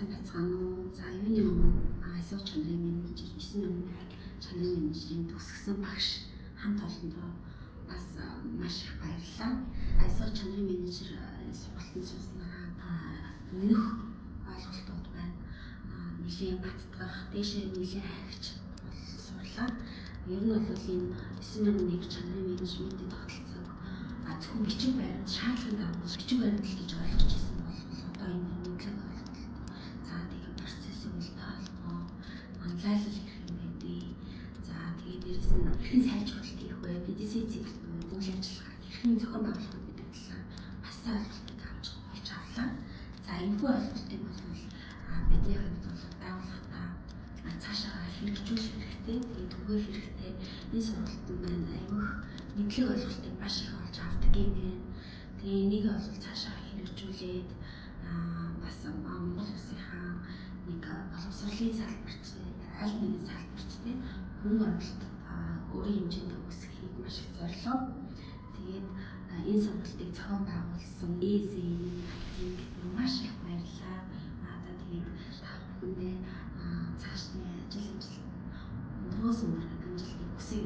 сайн байцгаана уу. За юуны өмнө ISO чанарын менежер 9 оны чанарын менежерийн төгсгсөн багш хамт олондоо бас маш их баярлалаа. ISO чанарын менежер сургалтын сурснараа нөх ойлголтууд байна. Нэлийн баттгах, дээшээ нэлийн хайгч сурлаа. Ер нь бол энэ 901 чанарын менежментийн тогтолцоог зөвхөн бичиг баримт шаардлагын дагуу бичиг баримт гэж ойлгож ирсэн бол одоо энэ нийтлэг ойлголт. За тэгээд процессын үйл таалгаа, анлайлал гэх юм байдгийг. За тэгээд дээрэс нь хэрхэн сайжруулалт хийх вэ? PDC цэглэлүүд, үйл ажиллагаа, хэрхэн зохион байгуулах гэдэг талаар бас ойлголтыг авч авлаа. За энэхүү ойлголтыг бол бидний хувьд бол байгууллагатаа цаашаа хэрэгжүүлэх хэрэгтэй. Тэгээд түгээх хэрэгтэй. Энэ сургалтын маань аймаг мэдлэг ойлголтыг маш их олж авдаг юм байна. Тэгээ энийг бол цаашаа хэрэгжүүлээд бас Монгол улсынхаа нэг боловсролын салбарт аль нэгэн салбарт хүн амжилт өөрийн хэмжээндээ өсгөхийг маш их зорилоо. Тэгээд энэ сургалтыг зохион байгуулсан ESE-ийн маш их баярлалаа. Тэгээд та бүхэндээ цаашдын ажил амжилтыг хүсье.